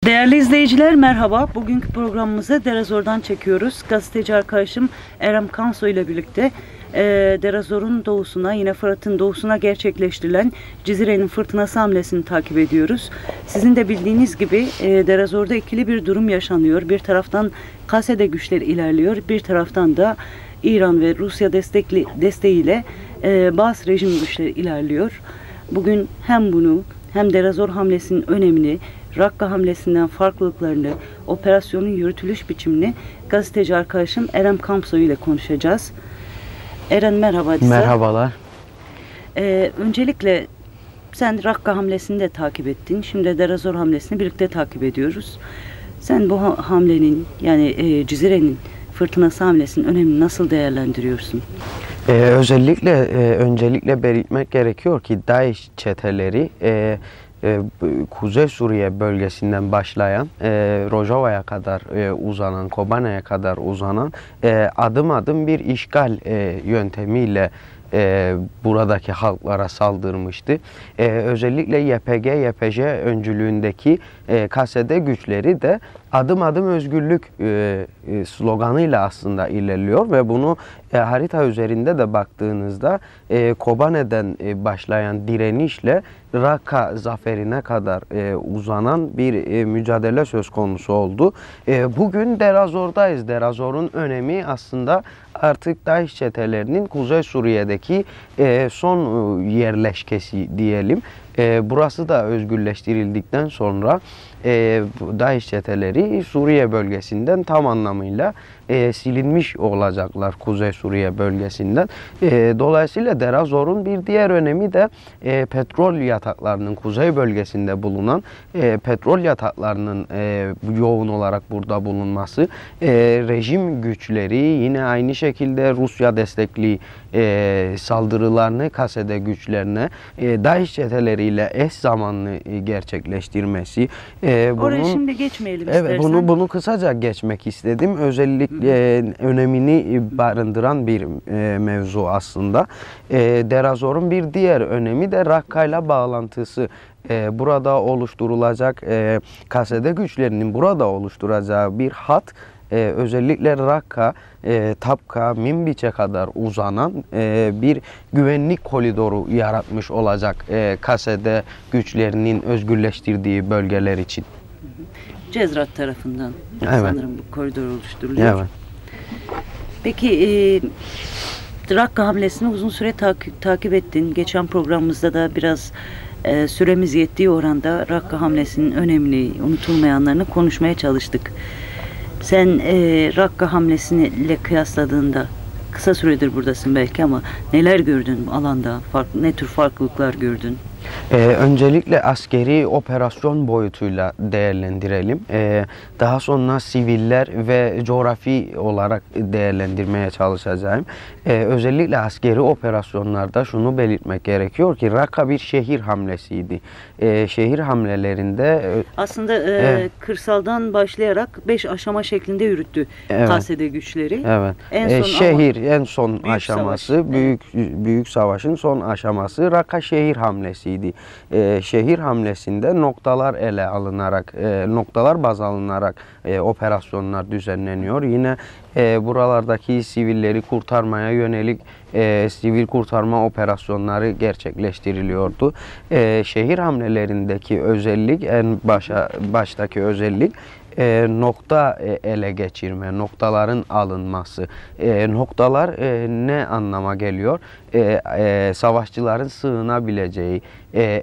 Değerli izleyiciler merhaba. Bugünkü programımızı Derazor'dan çekiyoruz. Gazeteci arkadaşım Erem Kanso ile birlikte Derazor'un doğusuna, yine Fırat'ın doğusuna gerçekleştirilen Cizire'nin fırtınası hamlesini takip ediyoruz. Sizin de bildiğiniz gibi Derazor'da ikili bir durum yaşanıyor. Bir taraftan KSD güçleri ilerliyor, bir taraftan da İran ve Rusya desteğiyle bazı rejim güçleri ilerliyor. Bugün hem bunu hem Derazor hamlesinin önemini, Rakka hamlesinden farklılıklarını, operasyonun yürütülüş biçimini gazeteci arkadaşım Erem Kanso ile konuşacağız. Eren merhaba. Merhabalar. Öncelikle sen Rakka hamlesini de takip ettin. Şimdi Derazor hamlesini birlikte takip ediyoruz. Sen bu hamlenin, yani Cizire'nin fırtınası hamlesinin önemini nasıl değerlendiriyorsun? Öncelikle belirtmek gerekiyor ki DAEŞ çeteleri Kuzey Suriye bölgesinden başlayan Rojava'ya kadar uzanan, Kobane'ye kadar uzanan adım adım bir işgal yöntemiyle buradaki halklara saldırmıştı. Özellikle YPG, YPJ öncülüğündeki KSD güçleri de adım adım özgürlük sloganıyla aslında ilerliyor ve bunu harita üzerinde de baktığınızda Kobane'den başlayan direnişle Rakka zaferine kadar uzanan bir mücadele söz konusu oldu. Bugün Derazor'dayız. Derazor'un önemi aslında artık DAEŞ çetelerinin Kuzey Suriye'deki son yerleşkesi diyelim. Burası da özgürleştirildikten sonra DAEŞ çeteleri Suriye bölgesinden tam anlamıyla silinmiş olacaklar, Kuzey Suriye bölgesinden. Dolayısıyla Derazor'un bir diğer önemi de petrol yataklarının, kuzey bölgesinde bulunan petrol yataklarının yoğun olarak burada bulunması. Rejim güçleri yine aynı şekilde Rusya destekli saldırılarını KSD güçlerine DAEŞ çeteleriyle eş zamanlı gerçekleştirmesi. Oraya şimdi geçmeyelim istersen. Evet, bunu kısaca geçmek istedim. Özellikle önemini barındıran bir mevzu aslında. Derazor'un bir diğer önemi de Rakka ile bağlantısı. Burada oluşturulacak KSD güçlerinin burada oluşturacağı bir hat, özellikle Rakka, Tapka, Minbiç'e kadar uzanan bir güvenlik koridoru yaratmış olacak KSD güçlerinin özgürleştirdiği bölgeler için. Cezrat tarafından sanırım bu koridor oluşturuluyor. Evet. Peki Rakka hamlesini uzun süre takip ettin. Geçen programımızda da biraz süremiz yettiği oranda Rakka hamlesinin önemli, unutulmayanlarını konuşmaya çalıştık. Sen Rakka hamlesiyle kıyasladığında, kısa süredir buradasın belki ama neler gördün alanda? Ne tür farklılıklar gördün? Öncelikle askeri operasyon boyutuyla değerlendirelim. Daha sonra siviller ve coğrafi olarak değerlendirmeye çalışacağım. Özellikle askeri operasyonlarda şunu belirtmek gerekiyor ki Rakka bir şehir hamlesiydi. Şehir hamlelerinde aslında kırsaldan başlayarak 5 aşama şeklinde yürüttü KSD güçleri. Evet. En son aşaması, büyük savaşın son aşaması Rakka şehir hamlesiydi. Şehir hamlesinde noktalar ele alınarak, noktalar baz alınarak operasyonlar düzenleniyor. Yine buralardaki sivilleri kurtarmaya yönelik sivil kurtarma operasyonları gerçekleştiriliyordu. Şehir hamlelerindeki özellik, en baştaki özellik nokta ele geçirme, noktaların alınması. Noktalar ne anlama geliyor? Savaşçıların sığınabileceği,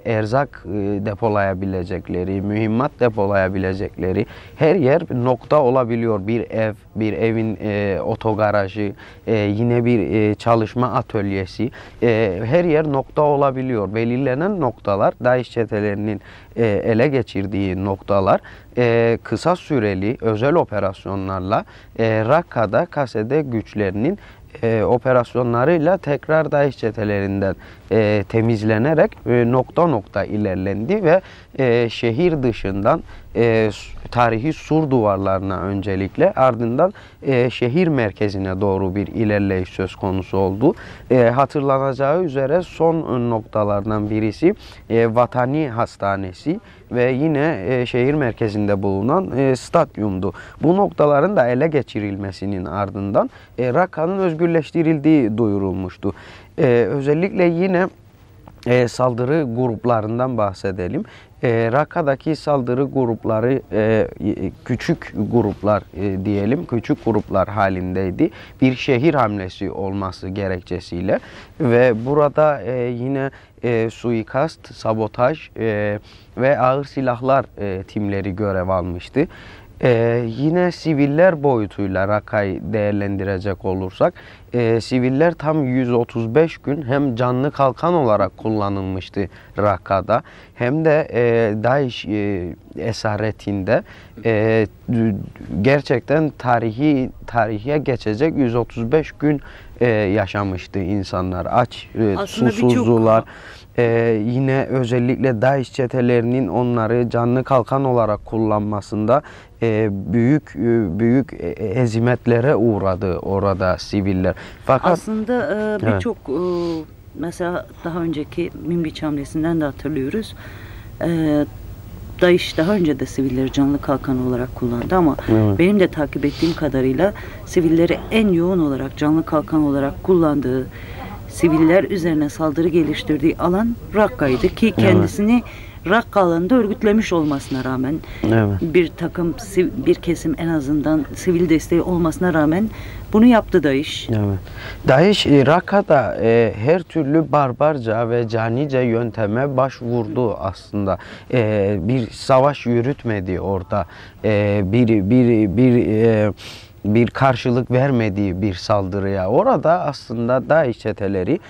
erzak depolayabilecekleri, mühimmat depolayabilecekleri her yer nokta olabiliyor. Bir ev, bir evin otogarajı, yine bir çalışma atölyesi, her yer nokta olabiliyor. Belirlenen noktalar, DAEŞ çetelerinin ele geçirdiği noktalar kısa süreli özel operasyonlarla Rakka'da KSD güçlerinin operasyonlarıyla tekrar DAEŞ çetelerinden temizlenerek nokta nokta ilerlendi ve şehir dışından tarihi sur duvarlarına öncelikle, ardından şehir merkezine doğru bir ilerleyiş söz konusu oldu. Hatırlanacağı üzere son noktalardan birisi Vatani Hastanesi ve yine şehir merkezinde bulunan stadyumdu. Bu noktaların da ele geçirilmesinin ardından Rakka'nın özgürleştirildiği duyurulmuştu. Özellikle yine saldırı gruplarından bahsedelim. Rakka'daki saldırı grupları küçük gruplar diyelim, küçük gruplar halindeydi. Bir şehir hamlesi olması gerekçesiyle ve burada yine suikast, sabotaj ve ağır silahlar timleri görev almıştı. Yine siviller boyutuyla Rakka'yı değerlendirecek olursak, siviller tam 135 gün hem canlı kalkan olarak kullanılmıştı Rakka'da, hem de DAEŞ esaretinde gerçekten tarihe geçecek 135 gün yaşamıştı insanlar. Aç, susuzdular. Yine özellikle DAEŞ çetelerinin onları canlı kalkan olarak kullanmasında büyük hezimetlere uğradı orada siviller. Fakat aslında birçok mesela daha önceki Minbiç hamlesinden de hatırlıyoruz. DAEŞ daha önce de sivilleri canlı kalkan olarak kullandı ama benim de takip ettiğim kadarıyla sivilleri en yoğun olarak canlı kalkan olarak kullandığı, siviller üzerine saldırı geliştirdiği alan Rakka'ydı ki kendisini Rakka alanında örgütlemiş olmasına rağmen, bir kesim en azından sivil desteği olmasına rağmen bunu yaptı DAEŞ. DAEŞ Rakka'da her türlü barbarca ve canice yönteme başvurdu aslında. Bir savaş yürütmedi orada. Bir karşılık vermediği bir saldırıya. Orada aslında DAEŞ çeteleri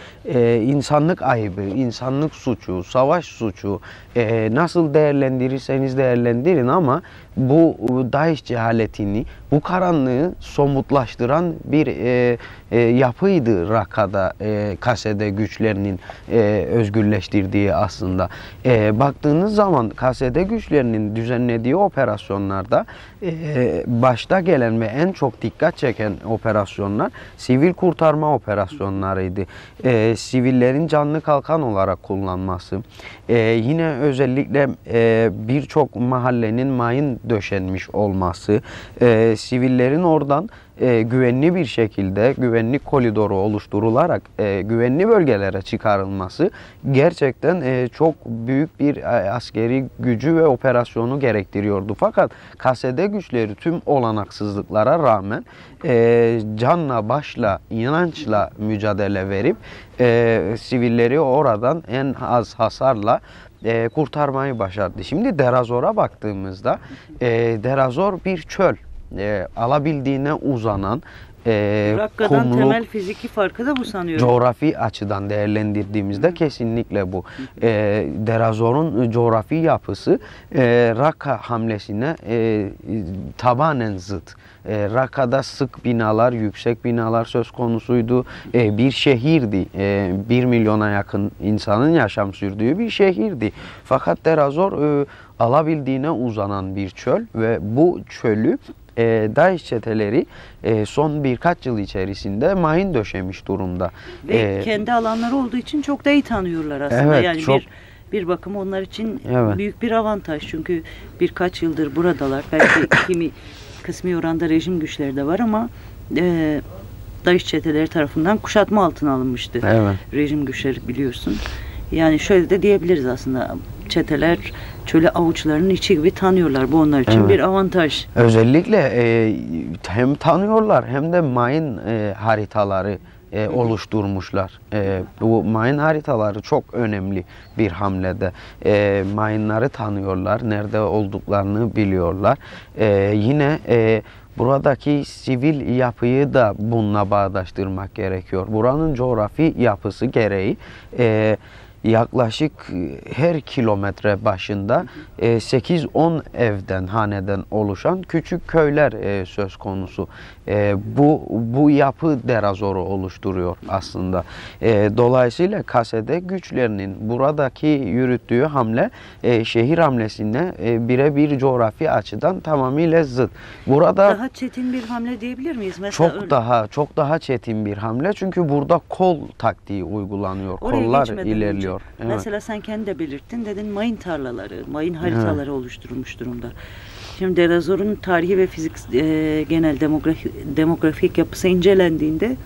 insanlık ayıbı, insanlık suçu, savaş suçu nasıl değerlendirirseniz değerlendirin ama bu DAEŞ cehaletini, bu karanlığı somutlaştıran bir yapıydı Rakka'da KSD güçlerinin özgürleştirdiği aslında. Baktığınız zaman KSD güçlerinin düzenlediği operasyonlarda başta gelen ve en çok dikkat çeken operasyonlar sivil kurtarma operasyonlarıydı. Sivillerin canlı kalkan olarak kullanması, yine özellikle birçok mahallenin mayın döşenmiş olması, sivillerin oradan güvenli bir şekilde güvenlik koridoru oluşturularak güvenli bölgelere çıkarılması gerçekten çok büyük bir askeri gücü ve operasyonu gerektiriyordu. Fakat KSD güçleri tüm olanaksızlıklara rağmen canla, başla, inançla mücadele verip sivilleri oradan en az hasarla kurtarmayı başardı. Şimdi Derazor'a baktığımızda Derazor bir çöl. Alabildiğine uzanan Rakka'dan kumluk, temel fiziki farkı da bu sanıyorum. Coğrafi açıdan değerlendirdiğimizde kesinlikle bu. Derazor'un coğrafi yapısı Rakka hamlesine tabanen zıt. Rakka'da sık binalar, yüksek binalar söz konusuydu. Bir şehirdi. 1 milyona yakın insanın yaşam sürdüğü bir şehirdi. Fakat Derazor alabildiğine uzanan bir çöl ve bu çölü DAEŞ çeteleri son birkaç yıl içerisinde mayın döşemiş durumda. Ve kendi alanları olduğu için çok da iyi tanıyorlar aslında. Evet, yani çok... bir bakıma onlar için büyük bir avantaj. Çünkü birkaç yıldır buradalar. Belki kısmi oranda rejim güçleri de var ama DAEŞ çeteleri tarafından kuşatma altına alınmıştı. Rejim güçleri biliyorsun. Yani şöyle de diyebiliriz aslında. Çeteler çölü avuçlarının içi gibi tanıyorlar. Bu onlar için bir avantaj. Özellikle hem tanıyorlar hem de mayın haritaları oluşturmuşlar. Bu mayın haritaları çok önemli bir hamlede. Mayınları tanıyorlar, nerede olduklarını biliyorlar. Yine buradaki sivil yapıyı da bununla bağdaştırmak gerekiyor. Buranın coğrafi yapısı gereği yaklaşık her kilometre başında 8-10 evden, haneden oluşan küçük köyler söz konusu. Bu yapı Derazor'u oluşturuyor aslında. Dolayısıyla KSD güçlerinin buradaki yürüttüğü hamle şehir hamlesine birebir coğrafi açıdan tamamıyla zıt. Burada daha çetin bir hamle diyebilir miyiz? Mesela çok daha çetin bir hamle, çünkü burada kol taktiği uygulanıyor. Oraya kollar geçmeden ilerliyor. önce, mesela sen kendi de belirttin, dedin mayın tarlaları, mayın haritaları oluşturulmuş durumda. Şimdi Derazor'un tarihi ve genel demografik yapısı incelendiğinde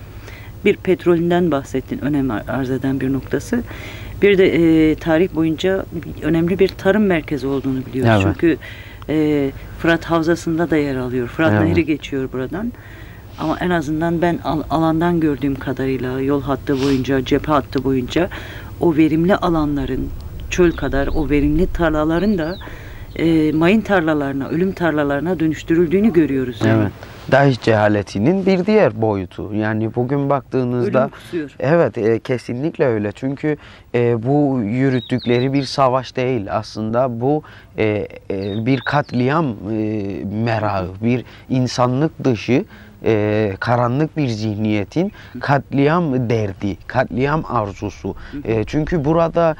bir petrolünden bahsettin, önem arz eden bir noktası. Bir de tarih boyunca önemli bir tarım merkezi olduğunu biliyoruz. Evet. Çünkü Fırat Havzası'nda da yer alıyor. Fırat Nehri geçiyor buradan. Ama en azından ben alandan gördüğüm kadarıyla yol hattı boyunca, cephe hattı boyunca o verimli alanların, çöl kadar o verimli tarlaların da mayın tarlalarına, ölüm tarlalarına dönüştürüldüğünü görüyoruz. Yani. Evet. DAEŞ cehaletinin bir diğer boyutu. Yani bugün baktığınızda ölüm kusuyor. Evet, kesinlikle öyle. Çünkü bu yürüttükleri bir savaş değil. Aslında bu bir katliam merağı, bir insanlık dışı karanlık bir zihniyetin katliam derdi, katliam arzusu. Çünkü burada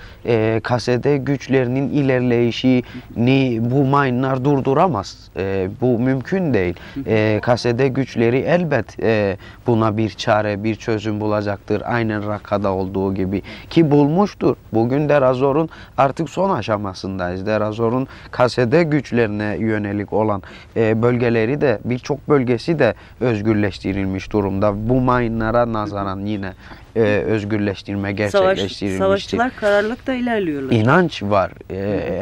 KSD güçlerinin ilerleyişini bu mayınlar durduramaz. Bu mümkün değil. KSD güçleri elbet buna bir çare, bir çözüm bulacaktır. Aynen Rakka'da olduğu gibi. Ki bulmuştur. Bugün Derazor'un artık son aşamasındayız. Derazor'un KSD güçlerine yönelik olan bölgeleri de, birçok bölgesi de özgürleştirilmiş durumda. Bu mayınlara nazaran yine özgürleştirme gerçekleştirilmiştir. Savaşçılar kararlılıkla ilerliyorlar. İnanç var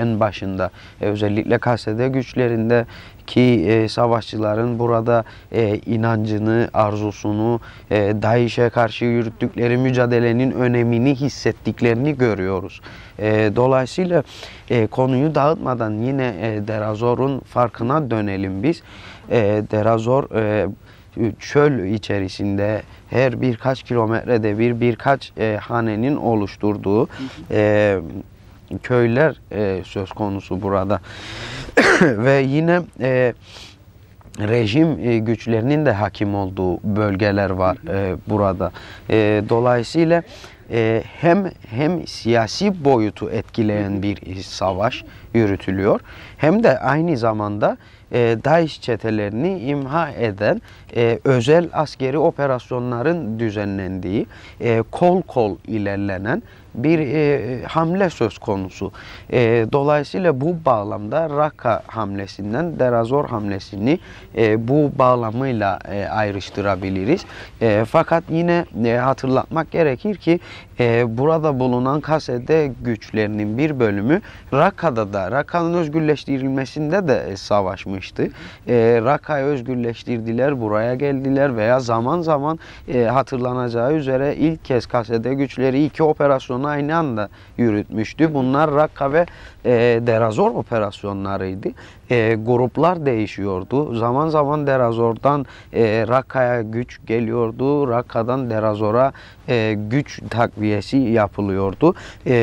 en başında. Özellikle KSD güçlerindeki savaşçıların burada inancını, arzusunu, DAEŞ'e karşı yürüttükleri mücadelenin önemini hissettiklerini görüyoruz. Dolayısıyla konuyu dağıtmadan yine Derazor'un farkına dönelim biz. Derazor çöl içerisinde her birkaç kilometrede birkaç hanenin oluşturduğu köyler söz konusu burada. Ve yine rejim güçlerinin de hakim olduğu bölgeler var burada. Dolayısıyla hem siyasi boyutu etkileyen bir savaş yürütülüyor, hem de aynı zamanda DAEŞ çetelerini imha eden özel askeri operasyonların düzenlendiği, kol kol ilerlenen bir hamle söz konusu. Dolayısıyla bu bağlamda Rakka hamlesinden Derazor hamlesini bu bağlamıyla ayrıştırabiliriz. Fakat yine hatırlatmak gerekir ki burada bulunan KSD güçlerinin bir bölümü Rakka'nın özgürleştirilmesinde de savaşmıştı. Rakka'yı özgürleştirdiler, buraya geldiler veya zaman zaman hatırlanacağı üzere ilk kez KSD güçleri 2 operasyonu aynı anda yürütmüştü. Bunlar Rakka ve Derazor operasyonlarıydı. Gruplar değişiyordu. Zaman zaman Derazor'dan Rakka'ya güç geliyordu. Rakka'dan Derazor'a güç takviyesi yapılıyordu.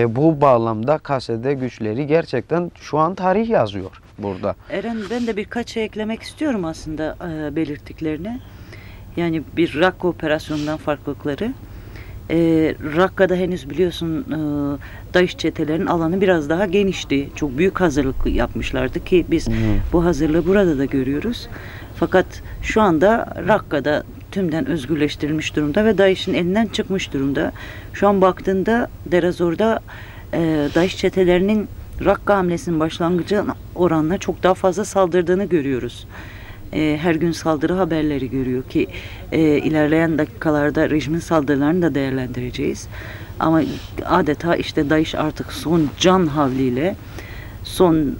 Bu bağlamda KSD güçleri gerçekten şu an tarih yazıyor burada. Eren, ben de birkaç şey eklemek istiyorum aslında belirttiklerine. Yani bir Rakka operasyonundan farklılıkları. Rakka'da henüz biliyorsun DAEŞ çetelerin alanı biraz daha genişti. Çok büyük hazırlık yapmışlardı ki biz bu hazırlığı burada da görüyoruz. Fakat şu anda Rakka'da tümden özgürleştirilmiş durumda ve DAEŞ'in elinden çıkmış durumda. Şu an baktığında Derazor'da DAEŞ çetelerinin Rakka hamlesinin başlangıcı oranla çok daha fazla saldırdığını görüyoruz. Her gün saldırı haberleri görüyor ki ilerleyen dakikalarda rejimin saldırılarını da değerlendireceğiz. Ama adeta işte DAEŞ artık son can havliyle son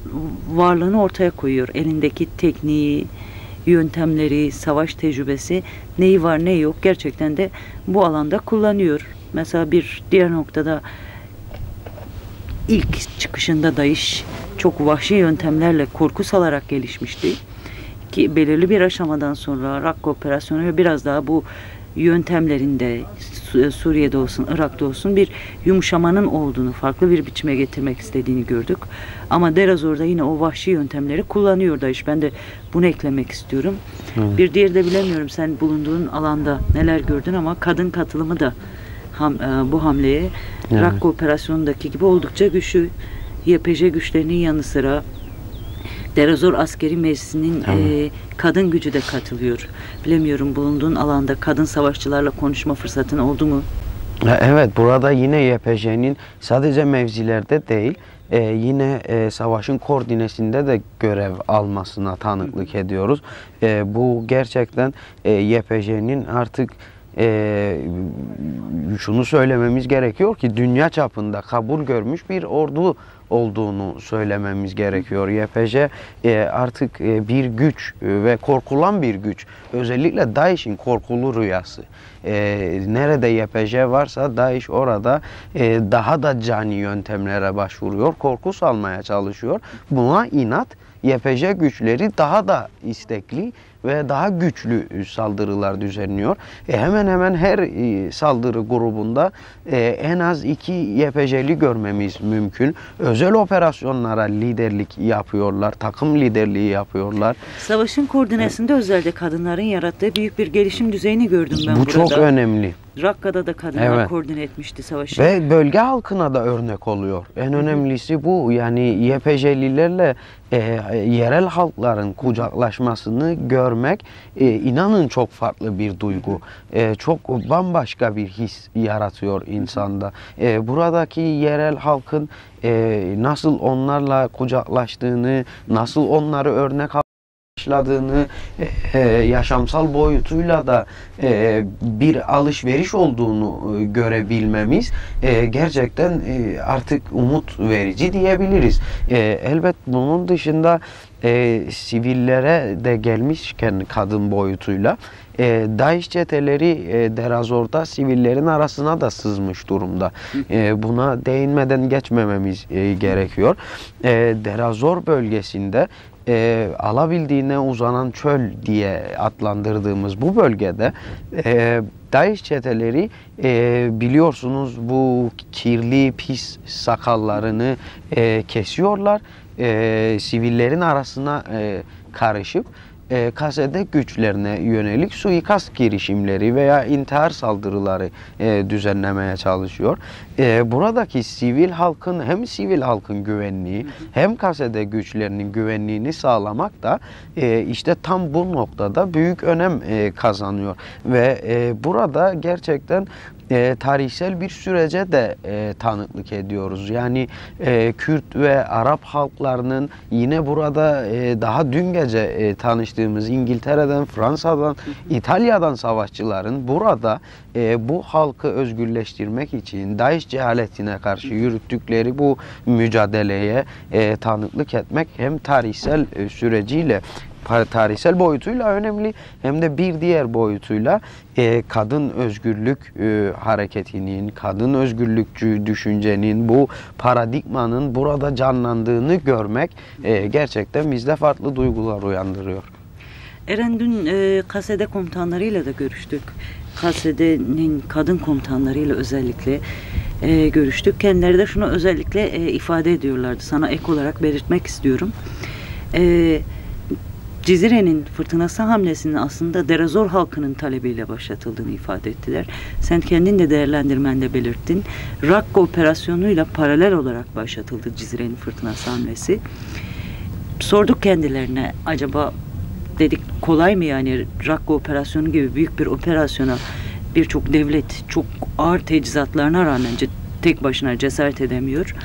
varlığını ortaya koyuyor. Elindeki tekniği, yöntemleri, savaş tecrübesi, neyi var neyi yok gerçekten de bu alanda kullanıyor. Mesela bir diğer noktada ilk çıkışında DAEŞ çok vahşi yöntemlerle korku salarak gelişmişti. Ki belirli bir aşamadan sonra Rakka operasyonu ve biraz daha bu yöntemlerinde Suriye'de olsun, Irak'ta olsun bir yumuşamanın olduğunu, farklı bir biçime getirmek istediğini gördük. Ama Derazor'da yine o vahşi yöntemleri kullanıyor DAEŞ. Ben de bunu eklemek istiyorum. Bir diğeri de bilemiyorum sen bulunduğun alanda neler gördün ama kadın katılımı da bu hamleye Rakka operasyonundaki gibi oldukça güçlü. YPJ güçlerinin yanı sıra Derazor Askeri Meclisi'nin kadın gücü de katılıyor. Bilemiyorum bulunduğun alanda kadın savaşçılarla konuşma fırsatın oldu mu? Evet, burada yine YPJ'nin sadece mevzilerde değil, yine savaşın koordinesinde de görev almasına tanıklık ediyoruz. Bu gerçekten YPJ'nin artık şunu söylememiz gerekiyor ki dünya çapında kabul görmüş bir ordu olduğunu söylememiz gerekiyor. YPJ artık bir güç ve korkulan bir güç. Özellikle DAEŞ'in korkulu rüyası. Nerede YPJ varsa DAEŞ orada daha da cani yöntemlere başvuruyor. Korku salmaya çalışıyor. Buna inat YPJ güçleri daha da istekli ve daha güçlü saldırılar düzenliyor. Hemen hemen her saldırı grubunda en az 2 YPJ'li görmemiz mümkün. Özel operasyonlara liderlik yapıyorlar, takım liderliği yapıyorlar. Savaşın koordinesinde özellikle kadınların yarattığı büyük bir gelişim düzeyini gördüm ben burada. Bu çok önemli. Rakka'da da kadınlar koordine etmişti savaşı. Ve bölge halkına da örnek oluyor. En önemlisi bu. Yani YPJ'lilerle yerel halkların kucaklaşmasını görmek inanın çok farklı bir duygu. Çok bambaşka bir his yaratıyor insanda. Buradaki yerel halkın nasıl onlarla kucaklaştığını, nasıl onları örnek başladığını, yaşamsal boyutuyla da bir alışveriş olduğunu görebilmemiz gerçekten artık umut verici diyebiliriz. Elbet bunun dışında sivillere de gelmişken kadın boyutuyla DAEŞ çeteleri Derazor'da sivillerin arasına da sızmış durumda. Buna değinmeden geçmememiz gerekiyor. Derazor bölgesinde alabildiğine uzanan çöl diye adlandırdığımız bu bölgede DAEŞ çeteleri biliyorsunuz bu kirli pis sakallarını kesiyorlar. Sivillerin arasına karışıp KSD güçlerine yönelik suikast girişimleri veya intihar saldırıları düzenlemeye çalışıyor. Buradaki sivil halkın hem sivil halkın güvenliği hem KSD güçlerinin güvenliğini sağlamak da işte tam bu noktada büyük önem kazanıyor ve burada gerçekten tarihsel bir sürece de tanıklık ediyoruz. Yani Kürt ve Arap halklarının yine burada daha dün gece tanıştığımız İngiltere'den, Fransa'dan, İtalya'dan savaşçıların burada bu halkı özgürleştirmek için DAEŞ cehaletine karşı yürüttükleri bu mücadeleye tanıklık etmek hem tarihsel süreciyle tarihsel boyutuyla önemli hem de bir diğer boyutuyla kadın özgürlük hareketinin, kadın özgürlükçü düşüncenin, bu paradigmanın burada canlandığını görmek gerçekten bizde farklı duygular uyandırıyor. Eren dün KSD komutanlarıyla da görüştük. KSD'nin kadın komutanlarıyla özellikle görüştük. Kendileri de şunu özellikle ifade ediyorlardı. Sana ek olarak belirtmek istiyorum. Cizire'nin fırtınası hamlesinin aslında Derazor halkının talebiyle başlatıldığını ifade ettiler. Sen kendin de değerlendirmende belirttin. Rakka operasyonuyla paralel olarak başlatıldı Cizire'nin fırtınası hamlesi. Sorduk kendilerine acaba dedik kolay mı yani Rakka operasyonu gibi büyük bir operasyona birçok devlet çok ağır teçhizatlarına rağmen tek başına cesaret edemiyor.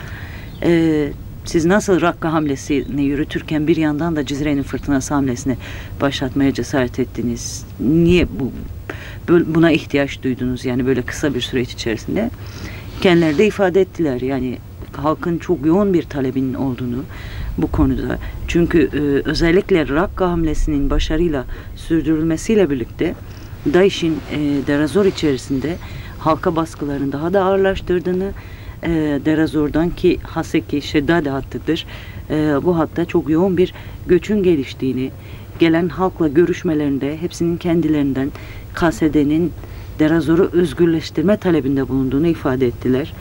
Siz nasıl Rakka hamlesini yürütürken bir yandan da Cizire'nin fırtınası hamlesini başlatmaya cesaret ettiniz? Niye buna ihtiyaç duydunuz yani böyle kısa bir süreç içerisinde? Kendileri de ifade ettiler yani halkın çok yoğun bir talebinin olduğunu bu konuda. Çünkü özellikle Rakka hamlesinin başarıyla sürdürülmesiyle birlikte DAEŞ'in Derazor içerisinde halka baskılarını daha da ağırlaştırdığını, Derazor'dan ki Haseki Şeddade hattıdır. Bu hatta çok yoğun bir göçün geliştiğini, gelen halkla görüşmelerinde hepsinin kendilerinden KSD'nin Derazor'u özgürleştirme talebinde bulunduğunu ifade ettiler.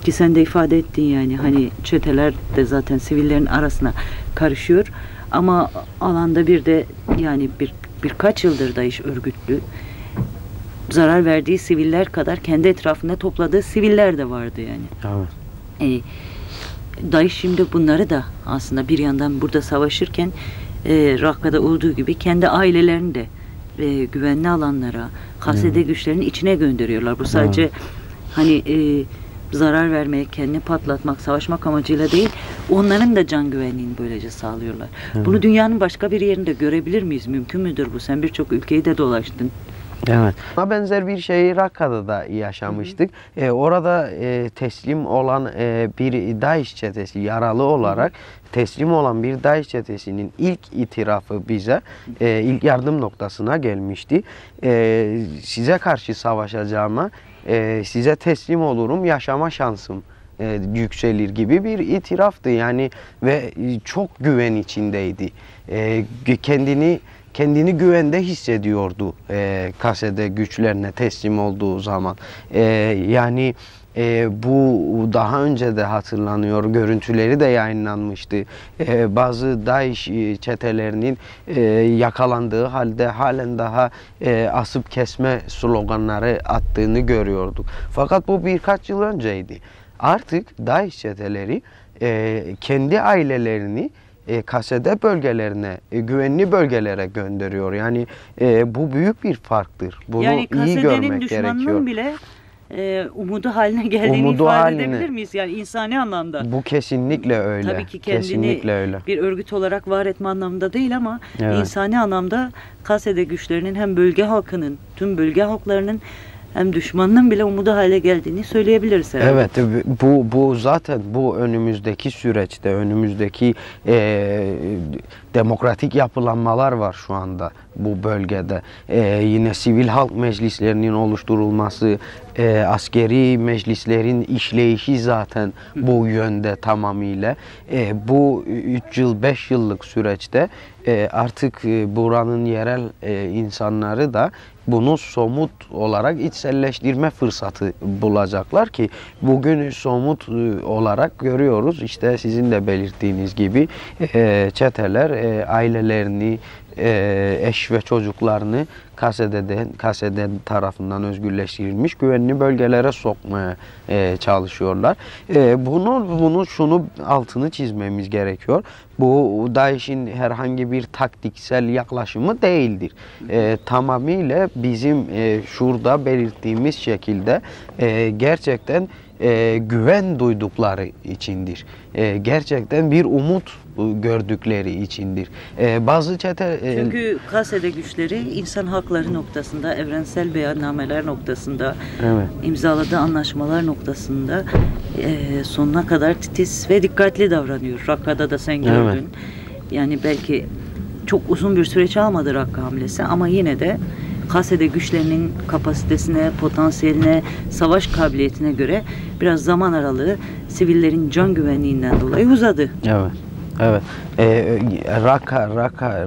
Ki sen de ifade ettin, yani hani çeteler de zaten sivillerin arasına karışıyor. Ama alanda bir de yani birkaç yıldır DAEŞ örgütlü. Zarar verdiği siviller kadar kendi etrafında topladığı siviller de vardı yani. Evet. DAEŞ şimdi bunları da aslında bir yandan burada savaşırken Rakka'da olduğu gibi kendi ailelerini de güvenli alanlara, KSD güçlerinin içine gönderiyorlar. Bu sadece hani zarar vermeye, kendini patlatmak, savaşmak amacıyla değil, onların da can güvenliğini böylece sağlıyorlar. Bunu dünyanın başka bir yerinde görebilir miyiz? Mümkün müdür bu? Sen birçok ülkeyi de dolaştın. Evet. Buna benzer bir şeyi Rakka'da da yaşamıştık. Orada teslim olan bir DAEŞ çetesi, yaralı olarak teslim olan bir DAEŞ çetesinin ilk itirafı bize ilk yardım noktasına gelmişti. Size karşı savaşacağıma size teslim olurum, yaşama şansım yükselir gibi bir itiraftı yani ve çok güven içindeydi. Kendini güvende hissediyordu KSD güçlerine teslim olduğu zaman. Yani bu daha önce de hatırlanıyor, görüntüleri de yayınlanmıştı. Bazı DAEŞ çetelerinin yakalandığı halde halen daha asıp kesme sloganları attığını görüyorduk. Fakat bu birkaç yıl önceydi. Artık DAEŞ çeteleri kendi ailelerini KSD bölgelerine, güvenli bölgelere gönderiyor. Yani bu büyük bir farktır. Bunu yani iyi görmek düşmanının gerekiyor. bile umudu haline geldiğini ifade edebilir miyiz? Yani insani anlamda. Bu kesinlikle öyle. Tabii ki kendini bir örgüt olarak var etme anlamında değil ama insani anlamda KSD güçlerinin hem bölge halkının, tüm bölge halklarının hem düşmanının bile umudu hale geldiğini söyleyebiliriz herhalde. Evet, bu zaten bu önümüzdeki süreçte, önümüzdeki demokratik yapılanmalar var şu anda bu bölgede. Yine sivil halk meclislerinin oluşturulması, askeri meclislerin işleyişi zaten bu yönde tamamıyla. Bu 3 yıl, 5 yıllık süreçte artık buranın yerel insanları da bunu somut olarak içselleştirme fırsatı bulacaklar ki bugün somut olarak görüyoruz. İşte sizin de belirttiğiniz gibi çeteler ailelerini, eş ve çocuklarını KSD tarafından özgürleştirilmiş güvenli bölgelere sokmaya çalışıyorlar. Şunu altını çizmemiz gerekiyor. Bu DAEŞ'in herhangi bir taktiksel yaklaşımı değildir. Tamamıyla bizim şurada belirttiğimiz şekilde gerçekten güven duydukları içindir. Gerçekten bir umut gördükleri içindir. Bazı çete... Çünkü KSD güçleri insan hakları noktasında, evrensel beyannameler noktasında, imzaladığı anlaşmalar noktasında sonuna kadar titiz ve dikkatli davranıyor. Rakka'da da sen gördün. Yani belki çok uzun bir süreç almadı Rakka hamlesi ama yine de KSD güçlerinin kapasitesine, potansiyeline, savaş kabiliyetine göre biraz zaman aralığı sivillerin can güvenliğinden dolayı uzadı. Evet.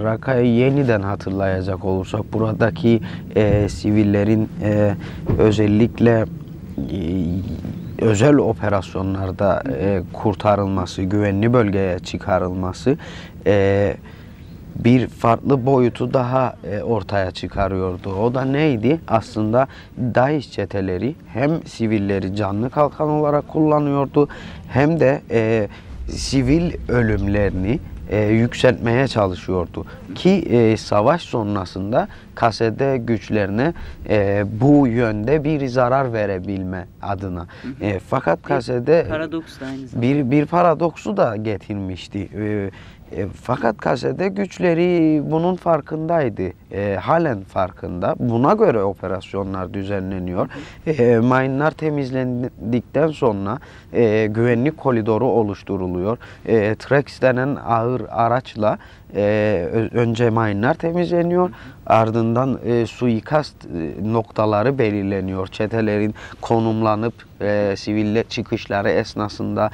Rakka'yı yeniden hatırlayacak olursak buradaki sivillerin özellikle özel operasyonlarda kurtarılması, güvenli bölgeye çıkarılması bir farklı boyutu daha ortaya çıkarıyordu. O da neydi? Aslında DAEŞ çeteleri hem sivilleri canlı kalkan olarak kullanıyordu hem de sivil ölümlerini yükseltmeye çalışıyordu. Ki savaş sonrasında KSD güçlerine bu yönde bir zarar verebilme adına. Fakat KSD paradoks da aynı zamanda. Bir paradoksu da getirmişti. Fakat KSD güçleri bunun farkındaydı. Halen farkında. Buna göre operasyonlar düzenleniyor. Mayınlar temizlendikten sonra güvenlik koridoru oluşturuluyor. Trex denen ağır araçla önce mayınlar temizleniyor, ardından suikast noktaları belirleniyor. Çetelerin konumlanıp sivil çıkışları esnasında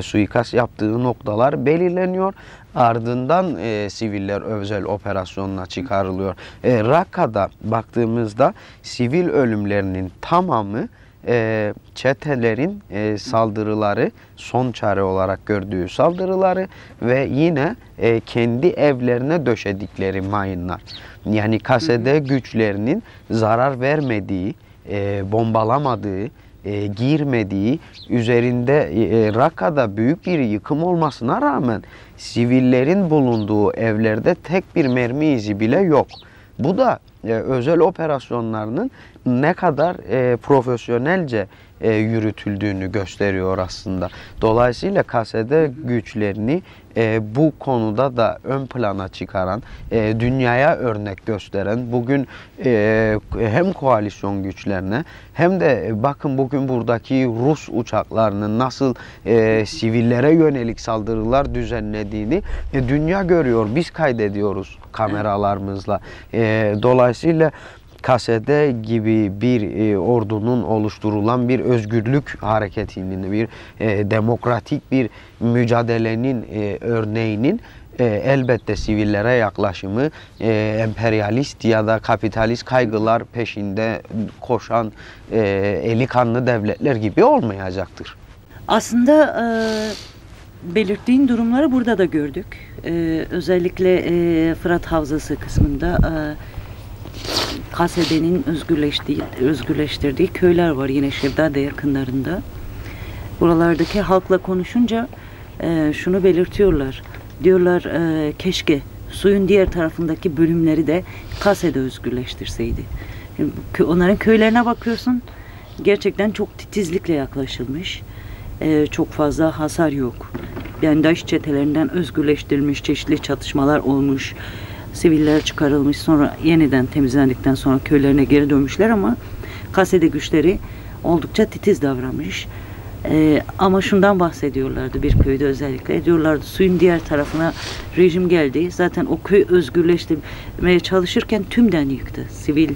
suikast yaptığı noktalar belirleniyor. Ardından siviller özel operasyonuna çıkarılıyor. Rakka'da baktığımızda sivil ölümlerinin tamamı çetelerin saldırıları, son çare olarak gördüğü saldırıları ve yine kendi evlerine döşedikleri mayınlar. Yani KSD güçlerinin zarar vermediği, bombalamadığı, girmediği, üzerinde Rakka'da büyük bir yıkım olmasına rağmen sivillerin bulunduğu evlerde tek bir mermi izi bile yok. Bu da özel operasyonlarının ne kadar profesyonelce yürütüldüğünü gösteriyor aslında. Dolayısıyla KSD güçlerini bu konuda da ön plana çıkaran, dünyaya örnek gösteren, bugün hem koalisyon güçlerine hem de bakın bugün buradaki Rus uçaklarının nasıl sivillere yönelik saldırılar düzenlediğini dünya görüyor. Biz kaydediyoruz kameralarımızla. Dolayısıyla KSD gibi bir ordunun oluşturulan bir özgürlük hareketinin, bir demokratik bir mücadelenin örneğinin elbette sivillere yaklaşımı emperyalist ya da kapitalist kaygılar peşinde koşan eli kanlı devletler gibi olmayacaktır. Aslında belirttiğin durumları burada da gördük. Özellikle Fırat Havzası kısmında KSD'nin özgürleştirdiği köyler var yine Şevdade yakınlarında. Buralardaki halkla konuşunca şunu belirtiyorlar. Diyorlar keşke suyun diğer tarafındaki bölümleri de KSD özgürleştirseydi. Onların köylerine bakıyorsun, gerçekten çok titizlikle yaklaşılmış. Çok fazla hasar yok. Yani DAEŞ çetelerinden özgürleştirilmiş, çeşitli çatışmalar olmuş. Siviller çıkarılmış, sonra yeniden temizlendikten sonra köylerine geri dönmüşler ama KSD güçleri oldukça titiz davranmış. Ama şundan bahsediyorlardı bir köyde özellikle. Diyorlardı suyun diğer tarafına rejim geldi. Zaten o köy özgürleştirmeye çalışırken tümden yıktı. Sivil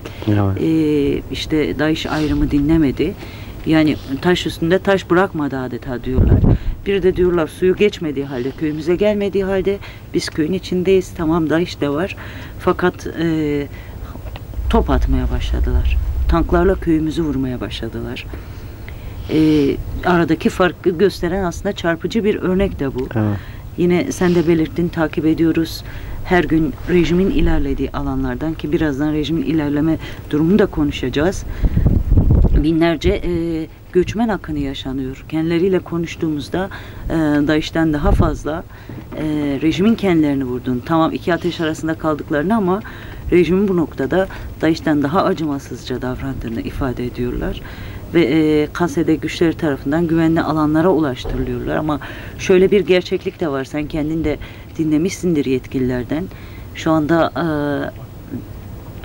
işte DAEŞ ayrımı dinlemedi. Yani taş üstünde taş bırakmadı adeta diyorlar. Bir de diyorlar suyu geçmediği halde, köyümüze gelmediği halde biz köyün içindeyiz. Tamam DAEŞ de var. Fakat top atmaya başladılar. Tanklarla köyümüzü vurmaya başladılar. Aradaki farkı gösteren aslında çarpıcı bir örnek de bu. Evet. Yine sen de belirttin, takip ediyoruz. Her gün rejimin ilerlediği alanlardan ki birazdan rejimin ilerleme durumunu da konuşacağız. Binlerce göçmen akını yaşanıyor. Kendileriyle konuştuğumuzda DAEŞ'ten daha fazla rejimin kendilerini vurduğunu, tamam iki ateş arasında kaldıklarını ama rejimin bu noktada DAEŞ'ten daha acımasızca davrandığını ifade ediyorlar. Ve KSD güçleri tarafından güvenli alanlara ulaştırılıyorlar. Ama şöyle bir gerçeklik de var. Sen kendin de dinlemişsindir yetkililerden. Şu anda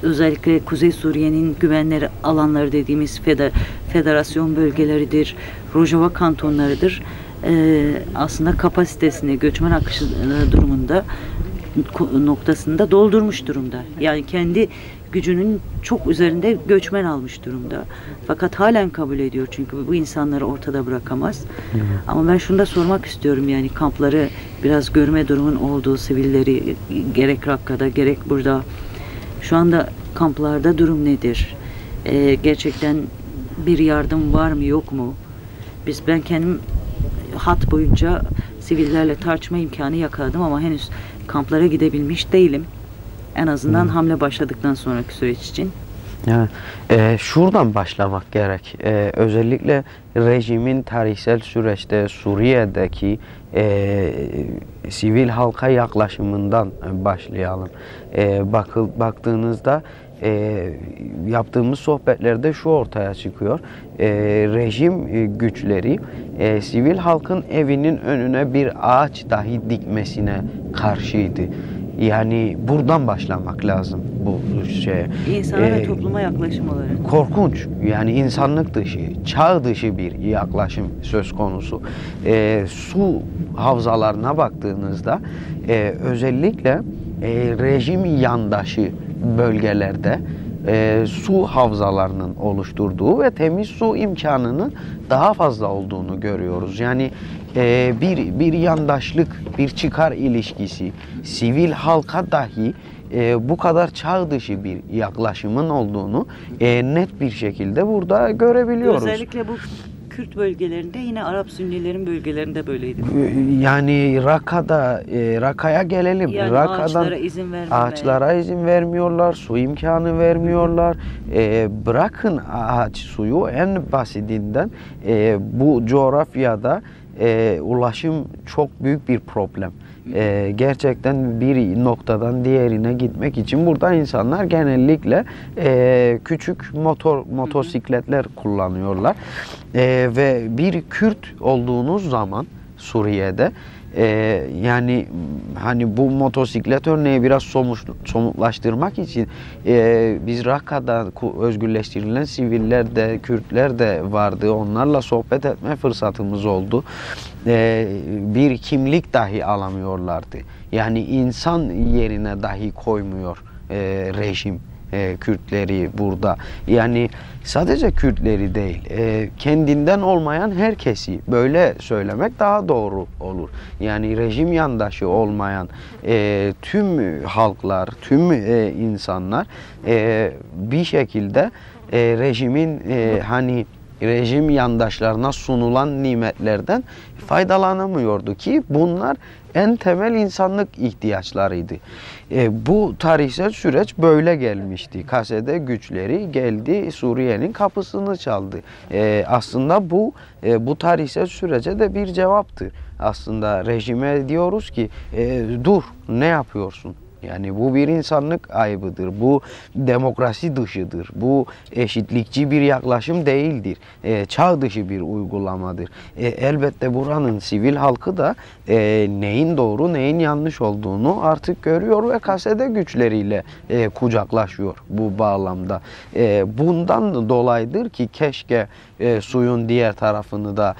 özellikle Kuzey Suriye'nin güvenli alanları dediğimiz federasyon bölgeleridir, Rojava kantonlarıdır. Aslında kapasitesini göçmen akışı durumunda noktasında doldurmuş durumda. Yani kendi gücünün çok üzerinde göçmen almış durumda. Fakat halen kabul ediyor çünkü bu insanları ortada bırakamaz. Ama ben şunu da sormak istiyorum, yani kampları biraz görme durumun olduğu sivilleri gerek Rakka'da gerek burada. Şu anda kamplarda durum nedir? Gerçekten bir yardım var mı yok mu? Ben kendim hat boyunca sivillerle tartışma imkanı yakaladım ama henüz kamplara gidebilmiş değilim. En azından hamle başladıktan sonraki süreç için. Yani, şuradan başlamak gerek. Özellikle rejimin tarihsel süreçte Suriye'deki sivil halka yaklaşımından başlayalım. Baktığınızda yaptığımız sohbetlerde şu ortaya çıkıyor. Rejim güçleri sivil halkın evinin önüne bir ağaç dahi dikmesine karşıydı. Yani buradan başlamak lazım bu şeye. İnsana ve topluma yaklaşım olarak. Korkunç. Yani insanlık dışı, çağ dışı bir yaklaşım söz konusu. Su havzalarına baktığınızda özellikle rejim yandaşı bölgelerde su havzalarının oluşturduğu ve temiz su imkanının daha fazla olduğunu görüyoruz. Yani bir yandaşlık, bir çıkar ilişkisi, sivil halka dahi bu kadar çağ dışı bir yaklaşımın olduğunu net bir şekilde burada görebiliyoruz. Özellikle bu Kürt bölgelerinde, yine Arap Sünnilerin bölgelerinde böyleydi. Yani Raka'ya gelelim. Yani Raka'dan ağaçlara izin vermiyorlar, su imkanı vermiyorlar. Bırakın ağaç suyu, en basitinden bu coğrafyada ulaşım çok büyük bir problem. Gerçekten bir noktadan diğerine gitmek için burada insanlar genellikle küçük motosikletler kullanıyorlar. Ve bir Kürt olduğunuz zaman Suriye'de yani hani bu motosiklet örneği biraz somutlaştırmak için biz Rakka'da özgürleştirilen siviller de, Kürtler de vardı. Onlarla sohbet etme fırsatımız oldu. Bir kimlik dahi alamıyorlardı. Yani insan yerine dahi koymuyor rejim Kürtleri burada. Yani sadece Kürtleri değil, kendinden olmayan herkesi, böyle söylemek daha doğru olur. Yani rejim yandaşı olmayan tüm halklar, tüm insanlar bir şekilde rejimin hani rejim yandaşlarına sunulan nimetlerden faydalanamıyordu ki bunlar en temel insanlık ihtiyaçlarıydı. Bu tarihsel süreç böyle gelmişti. Kasede güçleri geldi, Suriye'nin kapısını çaldı. Aslında bu tarihsel sürece de bir cevaptır. Aslında rejime diyoruz ki dur, ne yapıyorsun? Yani bu bir insanlık ayıbıdır. Bu demokrasi dışıdır. Bu eşitlikçi bir yaklaşım değildir. Çağ dışı bir uygulamadır. Elbette buranın sivil halkı da neyin doğru, neyin yanlış olduğunu artık görüyor ve kasede güçleriyle kucaklaşıyor bu bağlamda. Bundan dolayıdır ki keşke suyun diğer tarafını da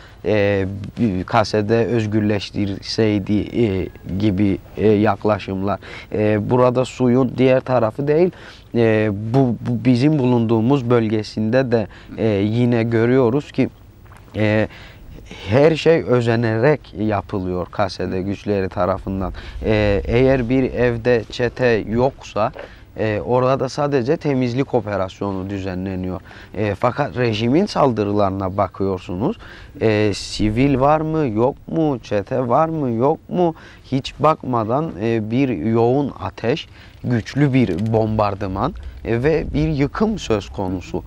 kasede özgürleştirseydi gibi yaklaşımlar. Burada suyun diğer tarafı değil, bu bizim bulunduğumuz bölgesinde de yine görüyoruz ki her şey özenerek yapılıyor kasede güçleri tarafından. Eğer bir evde çete yoksa orada sadece temizlik operasyonu düzenleniyor. Fakat rejimin saldırılarına bakıyorsunuz. Sivil var mı, yok mu? Çete var mı, yok mu? Hiç bakmadan bir yoğun ateş, güçlü bir bombardıman ve bir yıkım söz konusu.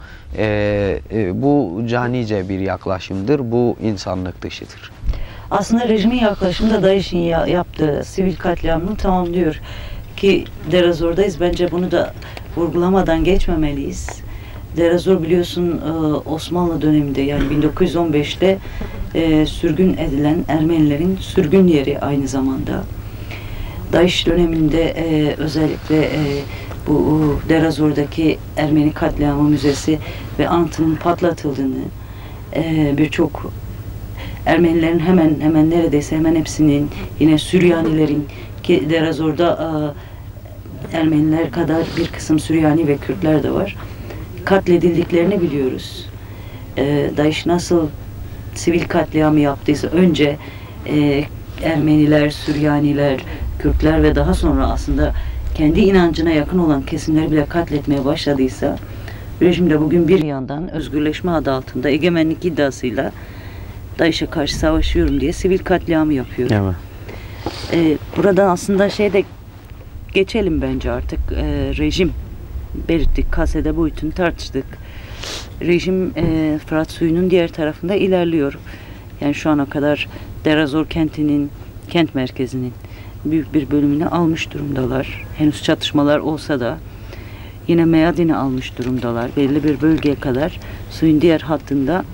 Bu canice bir yaklaşımdır. Bu insanlık dışıdır. Aslında rejimin yaklaşımı da DAEŞ'in yaptığı sivil katliamını tamamlıyor. Ki Derazor'dayız. Bence bunu da vurgulamadan geçmemeliyiz. Derazor biliyorsun Osmanlı döneminde, yani 1915'te sürgün edilen Ermenilerin sürgün yeri aynı zamanda. DAEŞ döneminde özellikle bu Derazor'daki Ermeni katliamı müzesi ve anıtının patlatıldığını, birçok Ermenilerin hemen neredeyse hemen hepsinin, yine Süryanilerin, ki Derazor'da Ermeniler kadar bir kısım Süryani ve Kürtler de var, katledildiklerini biliyoruz. DAEŞ nasıl sivil katliamı yaptıysa, önce Ermeniler, Süryaniler, Kürtler ve daha sonra aslında kendi inancına yakın olan kesimleri bile katletmeye başladıysa, rejim de bugün bir yandan özgürleşme adı altında egemenlik iddiasıyla DAEŞ'e karşı savaşıyorum diye sivil katliamı yapıyor. Evet. Buradan aslında de geçelim bence artık. Rejim belirttik, kasede boyutunu tartıştık. Rejim Fırat suyunun diğer tarafında ilerliyor. Yani şu ana kadar Derazor kentinin, kent merkezinin büyük bir bölümünü almış durumdalar. Henüz çatışmalar olsa da yine Meyadin'i almış durumdalar. Belli bir bölgeye kadar suyun diğer hattında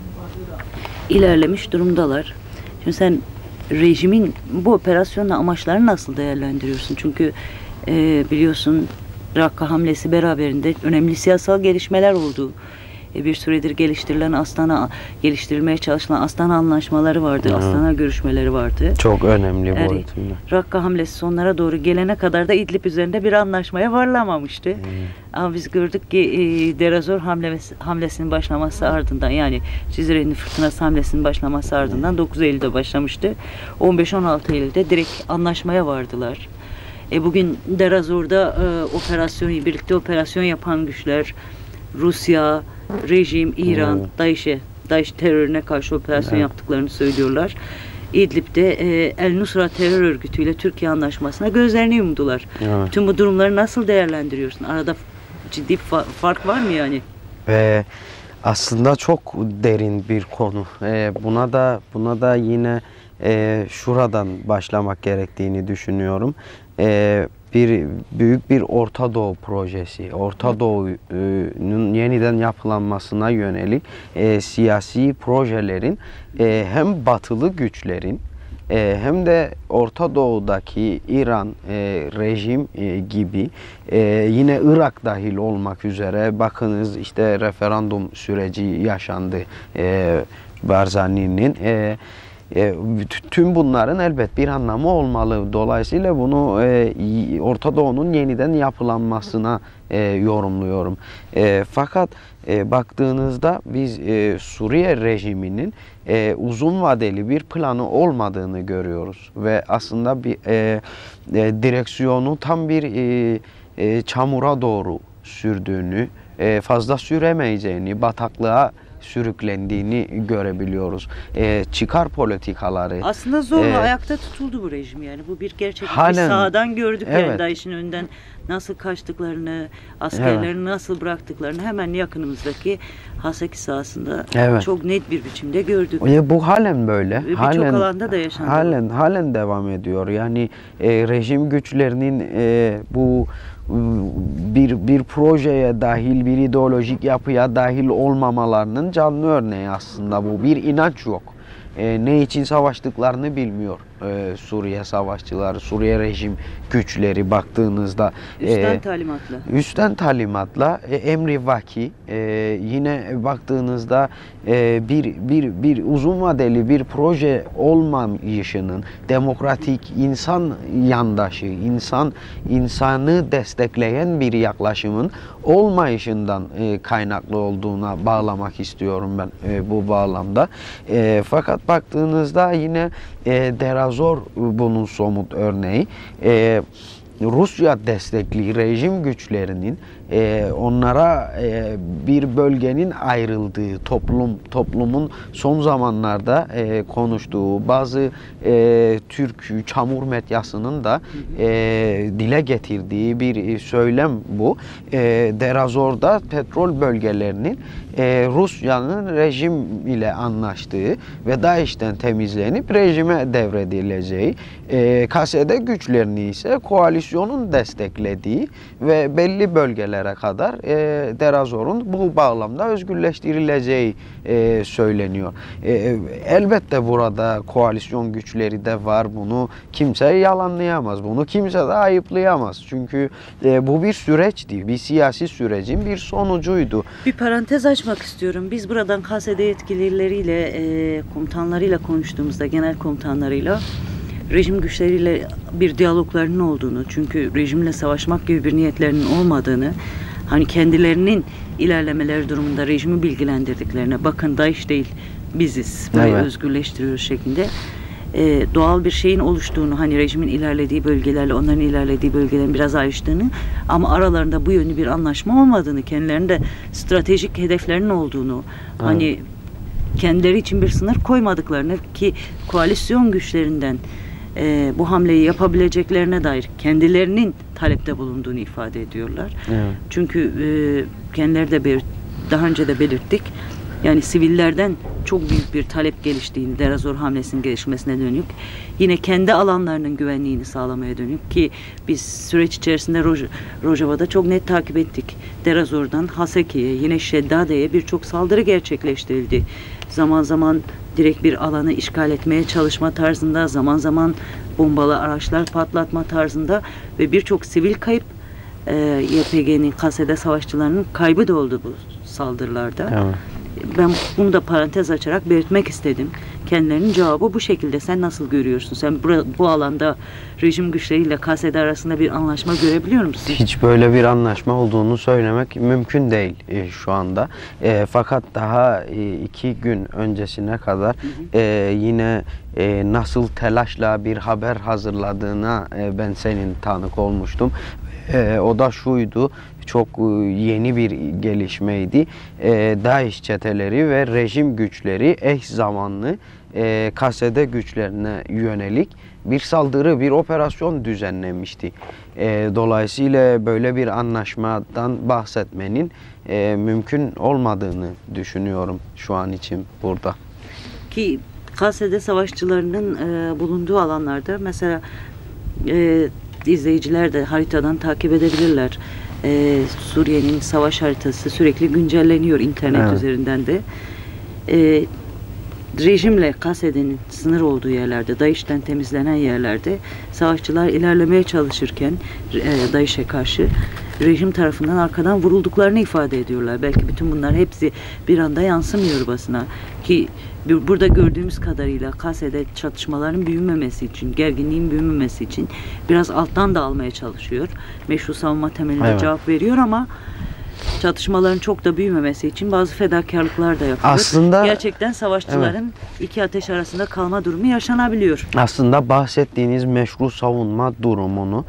ilerlemiş durumdalar. Şimdi sen rejimin bu operasyonla amaçlarını nasıl değerlendiriyorsun? Çünkü Biliyorsun Rakka hamlesi beraberinde önemli siyasal gelişmeler oldu. Bir süredir geliştirilmeye çalışılan Astana anlaşmaları vardı, Evet. Astana görüşmeleri vardı. Çok önemli boyutunda. Rakka hamlesi sonlara doğru gelene kadar da İdlib üzerinde bir anlaşmaya varılamamıştı. Ama biz gördük ki Derazor hamlesinin başlaması ardından, yani Cizre'nin fırtınası hamlesinin başlaması ardından 9 Eylül'de başlamıştı. 15-16 Eylül'de direkt anlaşmaya vardılar. Bugün Derazor'da birlikte operasyon yapan güçler, Rusya, rejim, İran, DAEŞ terörüne karşı operasyon yaptıklarını söylüyorlar. İdlib'de El Nusra terör örgütüyle Türkiye anlaşmasına gözlerini yumdular. Evet. Tüm bu durumları nasıl değerlendiriyorsun? Arada ciddi fark var mı yani? Aslında çok derin bir konu. Buna da yine şuradan başlamak gerektiğini düşünüyorum. Büyük bir Orta Doğu projesi, Orta Doğu'nun yeniden yapılanmasına yönelik siyasi projelerin hem batılı güçlerin hem de Orta Doğu'daki İran rejim gibi yine Irak dahil olmak üzere, bakınız işte referandum süreci yaşandı Barzani'nin. Tüm bunların elbet bir anlamı olmalı. Dolayısıyla bunu Orta Doğu'nun yeniden yapılanmasına yorumluyorum. Fakat baktığınızda biz Suriye rejiminin uzun vadeli bir planı olmadığını görüyoruz ve aslında bir direksiyonu tam bir çamura doğru sürdüğünü, fazla süremeyeceğini, bataklığa sürüklendiğini görebiliyoruz. Çıkar politikaları. Aslında zorla ayakta tutuldu bu rejim, yani bu bir gerçek. Biz sağdan gördük yani DAEŞ'in önden nasıl kaçtıklarını, askerlerini nasıl bıraktıklarını hemen yakınımızdaki Haseki sahasında çok net bir biçimde gördük. Bu halen böyle. Birçok alanda da yaşandı. Halen devam ediyor. Yani rejim güçlerinin bu bir projeye dahil, bir ideolojik yapıya dahil olmamalarının canlı örneği aslında bu. Bir inanç yok. Ne için savaştıklarını bilmiyor Suriye savaşçıları, Suriye rejim güçleri baktığınızda. Üstten talimatla emri vaki, yine baktığınızda bir uzun vadeli bir proje olmayışının, demokratik insan yandaşı, insanı destekleyen bir yaklaşımın olmayışından kaynaklı olduğuna bağlamak istiyorum ben bu bağlamda. Fakat baktığınızda yine Derazor bunun somut örneği. Rusya destekli rejim güçlerinin onlara bir bölgenin ayrıldığı, toplumun son zamanlarda konuştuğu, bazı Türk çamur medyasının da dile getirdiği bir söylem bu. Derazor'da petrol bölgelerinin Rusya'nın rejim ile anlaştığı ve DAEŞ'ten temizlenip rejime devredileceği, KSD güçlerini ise koalisyonun desteklediği ve belli bölgelere kadar Derazor'un bu bağlamda özgürleştirileceği söyleniyor. Elbette burada koalisyon güçleri de var. Bunu kimse yalanlayamaz. Bunu kimse de ayıplayamaz. Çünkü bu bir süreçti. Bir siyasi sürecin bir sonucuydu. Bir parantez açmak istiyorum. Biz buradan KSD yetkilileriyle, komutanlarıyla konuştuğumuzda, genel komutanlarıyla rejim güçleriyle bir diyaloglarının olduğunu, çünkü rejimle savaşmak gibi bir niyetlerinin olmadığını, hani kendilerinin ilerlemeleri durumunda rejimi bilgilendirdiklerine, bakın DAEŞ değil biziz, böyle özgürleştiriyoruz şeklinde doğal bir şeyin oluştuğunu, hani rejimin ilerlediği bölgelerle onların ilerlediği bölgelerin biraz ayrıştığını ama aralarında bu yönlü bir anlaşma olmadığını, kendilerinde stratejik hedeflerinin olduğunu, hani kendileri için bir sınır koymadıklarını, ki koalisyon güçlerinden bu hamleyi yapabileceklerine dair kendilerinin talepte bulunduğunu ifade ediyorlar. Çünkü kendileri de daha önce de belirttik. Yani sivillerden çok büyük bir talep geliştiğini, Derazor hamlesinin gelişmesine dönük, yine kendi alanlarının güvenliğini sağlamaya dönük, ki biz süreç içerisinde Rojava'da çok net takip ettik. Derazor'dan Haseki'ye, yine Şeddade'ye birçok saldırı gerçekleştirildi. Zaman zaman direkt bir alanı işgal etmeye çalışma tarzında, zaman zaman bombalı araçlar patlatma tarzında ve birçok sivil kayıp, YPG'nin, KSD savaşçılarının kaybı da oldu bu saldırılarda. Evet. Ben bunu da parantez açarak belirtmek istedim. Kendilerinin cevabı bu şekilde. Sen nasıl görüyorsun? Sen bu alanda rejim güçleriyle KSD arasında bir anlaşma görebiliyor musun? Hiç böyle bir anlaşma olduğunu söylemek mümkün değil şu anda. Fakat daha 2 gün öncesine kadar yine nasıl telaşla bir haber hazırladığına ben senin tanık olmuştum. O da şuydu, çok yeni bir gelişmeydi. DAEŞ çeteleri ve rejim güçleri eş zamanlı KSD güçlerine yönelik bir saldırı, bir operasyon düzenlemişti. Dolayısıyla böyle bir anlaşmadan bahsetmenin mümkün olmadığını düşünüyorum şu an için burada. Ki KSD savaşçılarının bulunduğu alanlarda mesela izleyiciler de haritadan takip edebilirler. Suriye'nin savaş haritası sürekli güncelleniyor internet üzerinden de. Rejimle KSD'nin sınır olduğu yerlerde, DAEŞ'ten temizlenen yerlerde savaşçılar ilerlemeye çalışırken DAEŞ'e karşı rejim tarafından arkadan vurulduklarını ifade ediyorlar. Belki bütün bunlar hepsi bir anda yansımıyor basına. Ki burada gördüğümüz kadarıyla KSD çatışmaların büyümemesi için, gerginliğin büyümemesi için biraz alttan da almaya çalışıyor. Meşru savunma temelinde cevap veriyor ama çatışmaların çok da büyümemesi için bazı fedakarlıklar da yapıyor. Aslında gerçekten savaşçıların iki ateş arasında kalma durumu yaşanabiliyor. Aslında bahsettiğiniz meşru savunma durumunu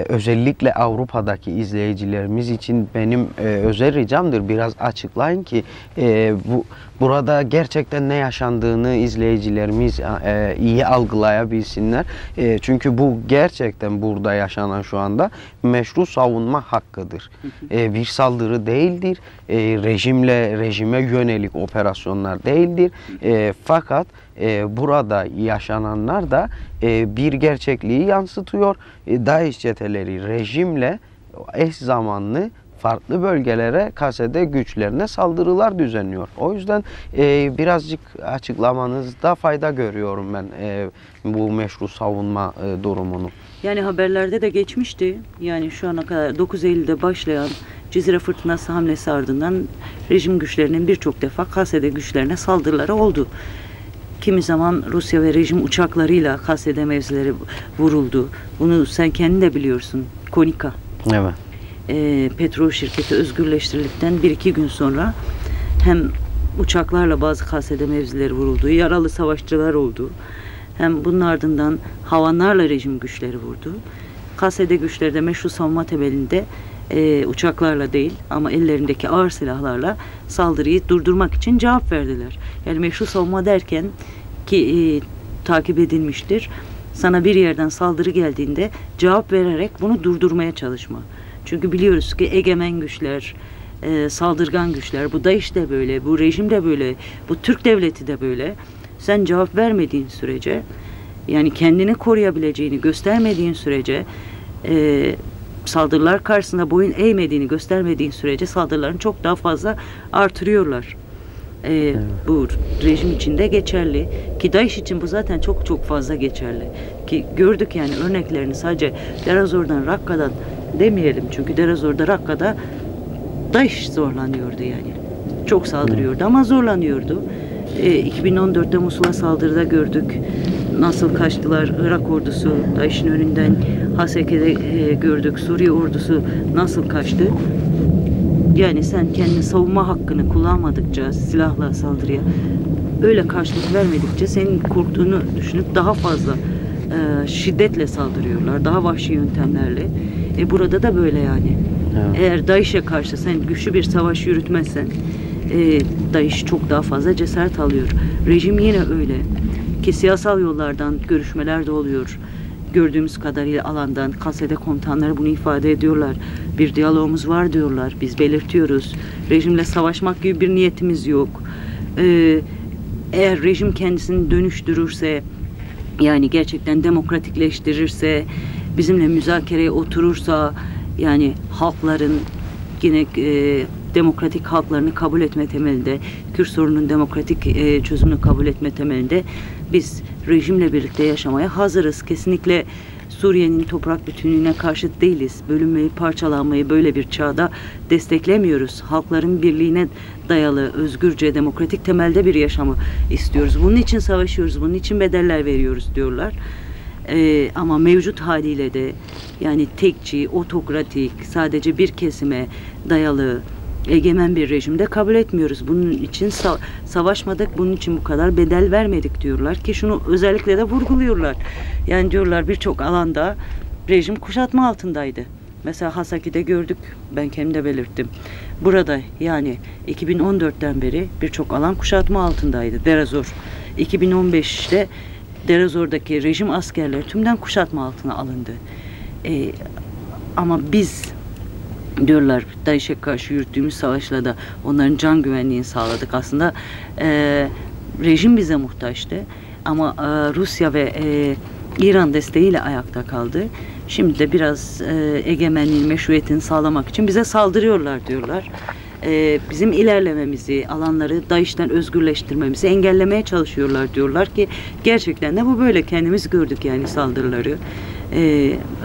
özellikle Avrupa'daki izleyicilerimiz için benim özel ricamdır. Biraz açıklayın ki burada gerçekten ne yaşandığını izleyicilerimiz iyi algılayabilsinler. Çünkü bu gerçekten burada yaşanan şu anda meşru savunma hakkıdır. Bir saldırı değildir. Rejime yönelik operasyonlar değildir. Fakat burada yaşananlar da bir gerçekliği yansıtıyor. DAEŞ çeteleri rejimle eş zamanlı farklı bölgelere, KSD güçlerine saldırılar düzenliyor. O yüzden birazcık açıklamanızda fayda görüyorum ben bu meşru savunma durumunu. Yani haberlerde de geçmişti. Yani şu ana kadar 9 Eylül'de başlayan Cizre fırtınası hamlesi ardından rejim güçlerinin birçok defa KSD güçlerine saldırıları oldu. Kimi zaman Rusya ve rejim uçaklarıyla KSD mevzileri vuruldu. Bunu sen kendin de biliyorsun. Konica. Evet. Petrol şirketi özgürleştirildikten 1-2 gün sonra hem uçaklarla bazı KSD mevzileri vuruldu, yaralı savaşçılar oldu. Hem bunun ardından havanlarla rejim güçleri vurdu. KSD güçleri de meşru savunma temelinde uçaklarla değil ama ellerindeki ağır silahlarla saldırıyı durdurmak için cevap verdiler. Yani meşru savunma derken ki takip edilmiştir. Sana bir yerden saldırı geldiğinde cevap vererek bunu durdurmaya çalışma. Çünkü biliyoruz ki egemen güçler, saldırgan güçler, bu DAEŞ de böyle, bu rejim de böyle, bu Türk devleti de böyle. Sen cevap vermediğin sürece, yani kendini koruyabileceğini göstermediğin sürece, saldırılar karşısında boyun eğmediğini göstermediğin sürece saldırılarını çok daha fazla artırıyorlar. Bu rejim için de geçerli ki DAEŞ için bu zaten çok çok fazla geçerli ki gördük yani örneklerini. Sadece Derazor'dan, Rakka'dan demeyelim çünkü Derazor'da, Rakka'da DAEŞ zorlanıyordu yani. Çok saldırıyordu ama zorlanıyordu. 2014'te Musul'a saldırıda gördük. Nasıl kaçtılar Irak ordusu DAEŞ'in önünden. Haseke'de gördük. Suriye ordusu nasıl kaçtı. Yani sen kendi savunma hakkını kullanmadıkça silahla saldırıya öyle karşılık vermedikçe senin korktuğunu düşünüp daha fazla şiddetle saldırıyorlar. Daha vahşi yöntemlerle. Burada da böyle yani. Evet. Eğer DAEŞ'e karşı sen güçlü bir savaş yürütmezsen DAEŞ çok daha fazla cesaret alıyor. Rejim yine öyle. Ki siyasal yollardan görüşmeler de oluyor. Gördüğümüz kadarıyla alandan KSD komutanları bunu ifade ediyorlar. Bir diyalogumuz var diyorlar. Biz belirtiyoruz. Rejimle savaşmak gibi bir niyetimiz yok. Eğer rejim kendisini dönüştürürse, yani gerçekten demokratikleştirirse, bizimle müzakereye oturursa, yani halkların yine demokratik halklarını kabul etme temelinde, Kürt sorunun demokratik çözümünü kabul etme temelinde biz rejimle birlikte yaşamaya hazırız. Kesinlikle Suriye'nin toprak bütünlüğüne karşıt değiliz. Bölünmeyi, parçalanmayı böyle bir çağda desteklemiyoruz. Halkların birliğine dayalı, özgürce, demokratik temelde bir yaşamı istiyoruz. Bunun için savaşıyoruz, bunun için bedeller veriyoruz diyorlar. Ama mevcut haliyle de yani tekçi, otokratik, sadece bir kesime dayalı, egemen bir rejimde kabul etmiyoruz. Bunun için savaşmadık, bunun için bu kadar bedel vermedik diyorlar ki şunu özellikle de vurguluyorlar. Yani diyorlar birçok alanda rejim kuşatma altındaydı. Mesela Hasaki'de gördük, ben kendim de belirttim. Burada yani 2014'ten beri birçok alan kuşatma altındaydı. Derazor 2015'te Derazor'daki rejim askerleri tümden kuşatma altına alındı. Ama biz diyorlar DAEŞ'e karşı yürüttüğümüz savaşla da onların can güvenliğini sağladık. Aslında rejim bize muhtaçtı ama Rusya ve İran desteğiyle ayakta kaldı. Şimdi de biraz egemenliğin, meşruiyetini sağlamak için bize saldırıyorlar diyorlar. Bizim ilerlememizi, alanları DAEŞ'ten özgürleştirmemizi engellemeye çalışıyorlar diyorlar ki gerçekten de bu böyle. Kendimiz gördük yani saldırıları.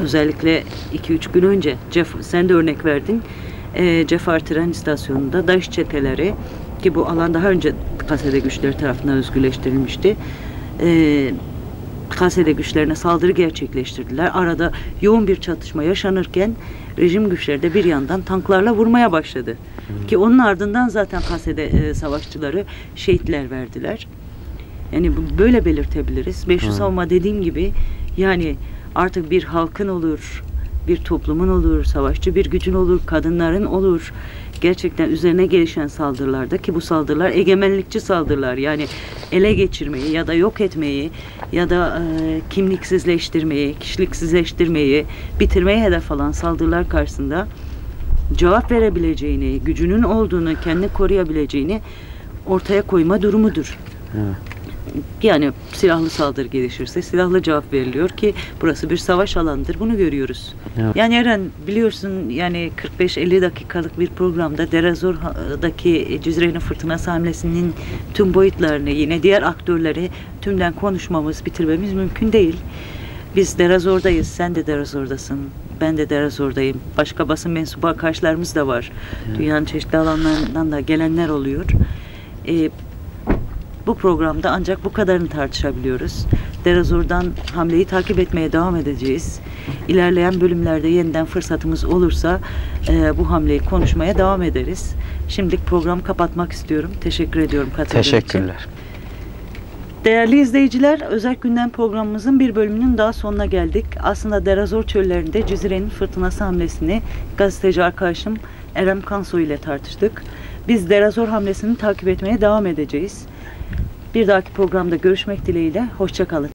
Özellikle 2-3 gün önce sen de örnek verdin. Cefar tren istasyonunda DAEŞ çeteleri ki bu alan daha önce KSD güçleri tarafından özgürleştirilmişti. KSD güçlerine saldırı gerçekleştirdiler. Arada yoğun bir çatışma yaşanırken rejim güçleri de bir yandan tanklarla vurmaya başladı. Ki onun ardından zaten KSD savaşçıları şehitler verdiler. Yani böyle belirtebiliriz. Meşru savunma dediğim gibi yani artık bir halkın olur, bir toplumun olur, savaşçı bir gücün olur, kadınların olur. Gerçekten üzerine gelişen saldırılarda ki bu saldırılar egemenlikçi saldırılar. Yani ele geçirmeyi ya da yok etmeyi ya da kimliksizleştirmeyi, kişiliksizleştirmeyi, bitirmeyi hedef alan saldırılar karşısında cevap verebileceğini, gücünün olduğunu, kendini koruyabileceğini ortaya koyma durumudur. Evet. Yani silahlı saldırı gelişirse silahlı cevap veriliyor ki burası bir savaş alanıdır. Bunu görüyoruz. Evet. Yani Eren biliyorsun yani 45-50 dakikalık bir programda Derazor'daki Cizre'nin fırtınası hamlesinin tüm boyutlarını yine diğer aktörleri tümden konuşmamız, bitirmemiz mümkün değil. Biz Derazor'dayız. Sen de Derazor'dasın. Ben de Derazor'dayım. Başka basın mensubu arkadaşlarımız da var. Evet. Dünyanın çeşitli alanlarından da gelenler oluyor. Bu programda ancak bu kadarını tartışabiliyoruz. Derazor'dan hamleyi takip etmeye devam edeceğiz. İlerleyen bölümlerde yeniden fırsatımız olursa bu hamleyi konuşmaya devam ederiz. Şimdilik programı kapatmak istiyorum. Teşekkür ediyorum katıldığın için. Teşekkürler. Değerli izleyiciler, özel gündem programımızın bir bölümünün daha sonuna geldik. Aslında Derazor çöllerinde Cizre'nin fırtınası hamlesini gazeteci arkadaşım Erem Kansoy ile tartıştık. Biz Derazor hamlesini takip etmeye devam edeceğiz. Bir dahaki programda görüşmek dileğiyle. Hoşça kalın.